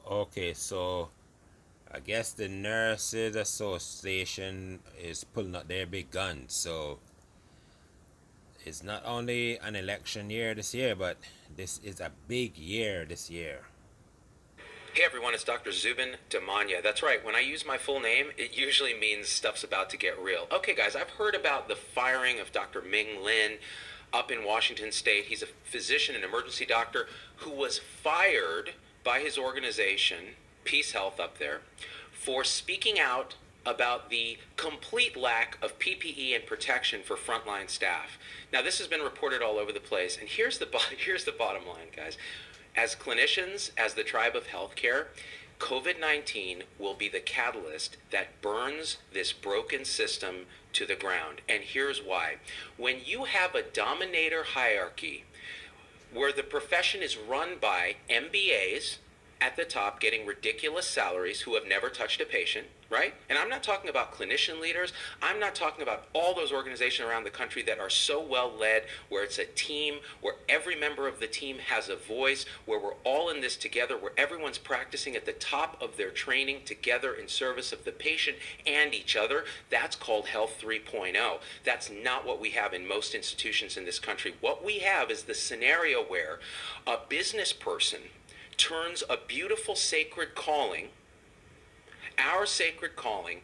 Okay, so I guess the Nurses Association is pulling out their big guns. So it's not only an election year this year, but this is a big year this year. Hey everyone, it's Dr. Zubin Damania. That's right, when I use my full name, it usually means stuff's about to get real. Okay, guys, I've heard about the firing of Dr. Ming Lin up in Washington State. He's a physician, an emergency doctor, who was fired by his organization, Peace Health up there, for speaking out about the complete lack of PPE and protection for frontline staff. Now, this has been reported all over the place, and here's the bottom line, guys. As clinicians, as the tribe of healthcare, COVID-19 will be the catalyst that burns this broken system to the ground. And here's why. When you have a dominator hierarchy where the profession is run by MBAs at the top getting ridiculous salaries who have never touched a patient, right? And I'm not talking about clinician leaders. I'm not talking about all those organizations around the country that are so well led, where it's a team, where every member of the team has a voice, where we're all in this together, where everyone's practicing at the top of their training together in service of the patient and each other. That's called Health 3.0. That's not what we have in most institutions in this country. What we have is the scenario where a business person turns a beautiful sacred calling, our sacred calling,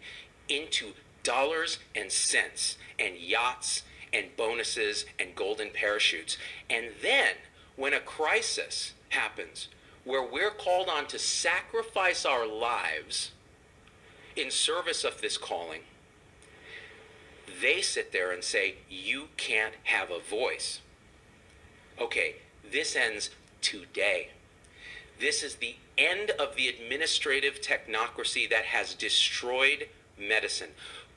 into dollars and cents and yachts and bonuses and golden parachutes. And then when a crisis happens where we're called on to sacrifice our lives in service of this calling, they sit there and say, you can't have a voice. Okay, this ends today. This is the end of the administrative technocracy that has destroyed medicine.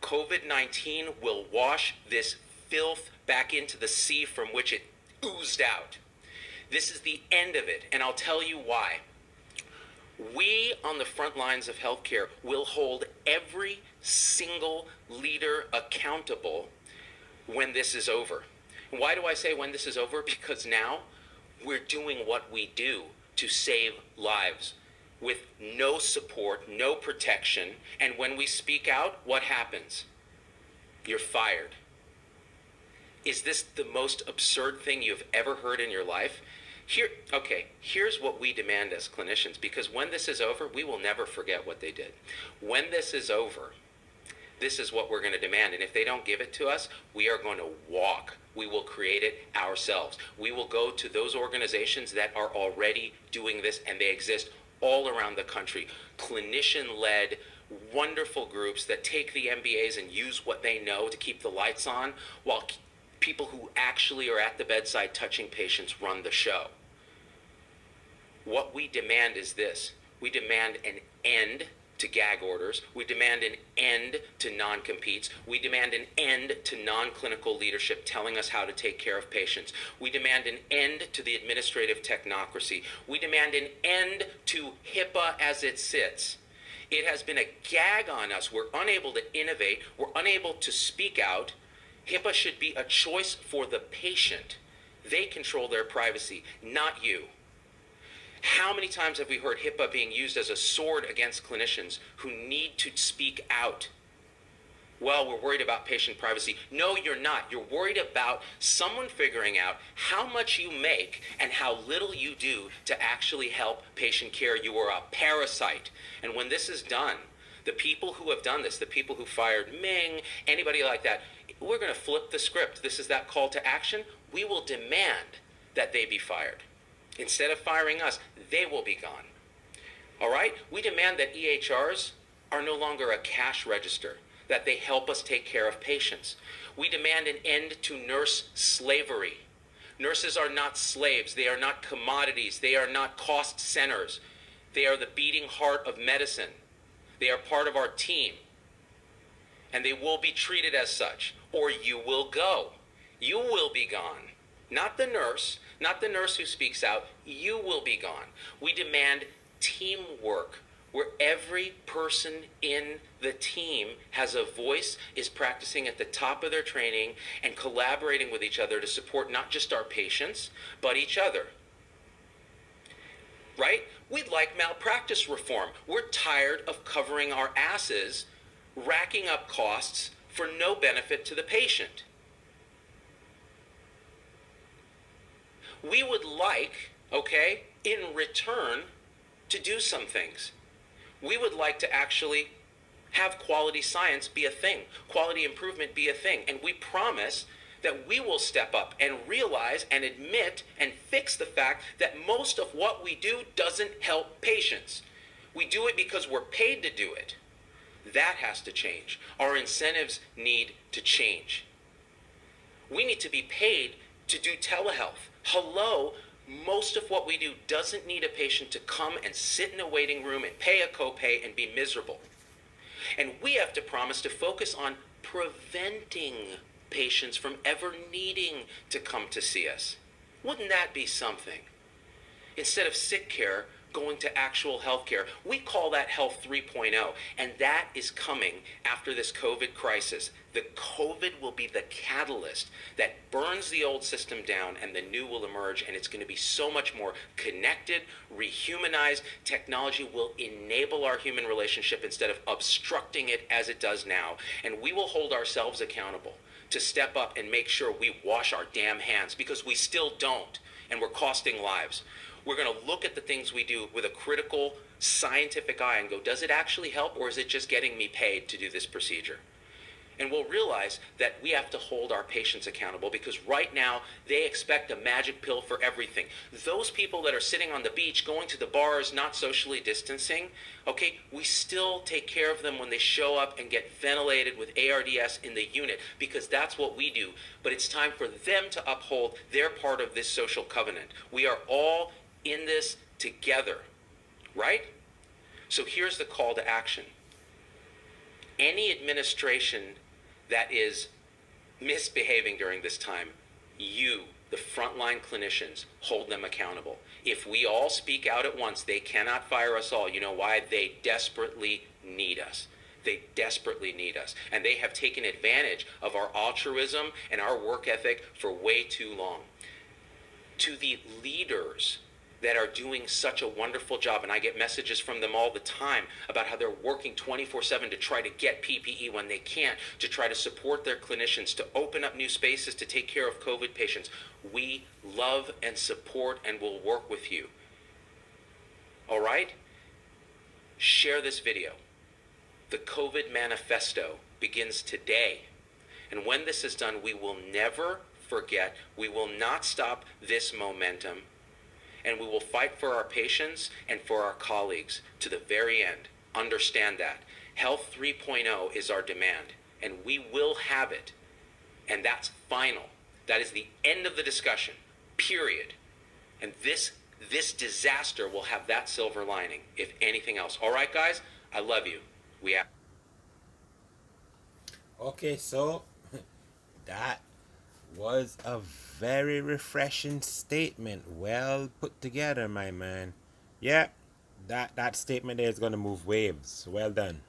COVID-19 will wash this filth back into the sea from which it oozed out. This is the end of it, and I'll tell you why. We on the front lines of healthcare will hold every single leader accountable when this is over. Why do I say when this is over? Because now we're doing what we do to save lives with no support, no protection. And when we speak out, what happens? You're fired. Is this the most absurd thing you've ever heard in your life? Here's what we demand as clinicians, because when this is over, we will never forget what they did. When this is over, this is what we're going to demand. And if they don't give it to us, we are going to walk. We will create it ourselves. We will go to those organizations that are already doing this, and they exist all around the country. Clinician-led, wonderful groups that take the MBAs and use what they know to keep the lights on, while people who actually are at the bedside touching patients run the show. What we demand is this. We demand an end to gag orders. We demand an end to non-competes. We demand an end to non-clinical leadership telling us how to take care of patients. We demand an end to the administrative technocracy. We demand an end to HIPAA as it sits. It has been a gag on us. We're unable to innovate. We're unable to speak out. HIPAA should be a choice for the patient. They control their privacy, not you. How many times have we heard HIPAA being used as a sword against clinicians who need to speak out? Well, we're worried about patient privacy. No, you're not. You're worried about someone figuring out how much you make and how little you do to actually help patient care. You are a parasite. And when this is done, the people who have done this, the people who fired Ming, anybody like that, we're going to flip the script. This is that call to action. We will demand that they be fired. Instead of firing us, they will be gone. All right? We demand that EHRs are no longer a cash register, that they help us take care of patients. We demand an end to nurse slavery. Nurses are not slaves. They are not commodities. They are not cost centers. They are the beating heart of medicine. They are part of our team. And they will be treated as such, or you will go. You will be gone. Not the nurse who speaks out. You will be gone. We demand teamwork, where every person in the team has a voice, is practicing at the top of their training, and collaborating with each other to support not just our patients, but each other. right? We'd like malpractice reform. We're tired of covering our asses, racking up costs for no benefit to the patient. We would like, okay, in return, to do some things. We would like to actually have quality science be a thing, quality improvement be a thing, and we promise that we will step up and realize and admit and fix the fact that most of what we do doesn't help patients. We do it because we're paid to do it. That has to change. Our incentives need to change. We need to be paid to do telehealth. Hello, most of what we do doesn't need a patient to come and sit in a waiting room and pay a copay and be miserable. And we have to promise to focus on preventing patients from ever needing to come to see us. Wouldn't that be something? Instead of sick care, going to actual health care. We call that Health 3.0, and that is coming after this COVID crisis. The COVID will be the catalyst that burns the old system down, and the new will emerge, and it's going to be so much more connected, rehumanized. Technology will enable our human relationship instead of obstructing it as it does now, and we will hold ourselves accountable to step up and make sure we wash our damn hands, because we still don't, and we're costing lives. We're going to look at the things we do with a critical scientific eye and go, does it actually help, or is it just getting me paid to do this procedure? And we'll realize that we have to hold our patients accountable, because right now they expect a magic pill for everything. Those people that are sitting on the beach, going to the bars, not socially distancing, okay, we still take care of them when they show up and get ventilated with ARDS in the unit, because that's what we do. But it's time for them to uphold their part of this social covenant. We are all in this together, right? So here's the call to action. Any administration that is misbehaving during this time, you, the frontline clinicians, hold them accountable. If we all speak out at once, they cannot fire us all. You know why? They desperately need us. They desperately need us. And they have taken advantage of our altruism and our work ethic for way too long. To the leaders that are doing such a wonderful job, and I get messages from them all the time about how they're working 24/7 to try to get PPE when they can't, to try to support their clinicians, to open up new spaces to take care of COVID patients. We love and support and will work with you. All right? Share this video. The COVID Manifesto begins today. And when this is done, we will never forget. We will not stop this momentum. And we will fight for our patients and for our colleagues to the very end. Understand that. Health 3.0 is our demand, and we will have it. And that's final. That is the end of the discussion, period. And this disaster will have that silver lining, if anything else. All right, guys? I love you. We have... Okay, so that was a very refreshing statement. Well put together, my man. Yeah, that statement there is going to move waves. Well done.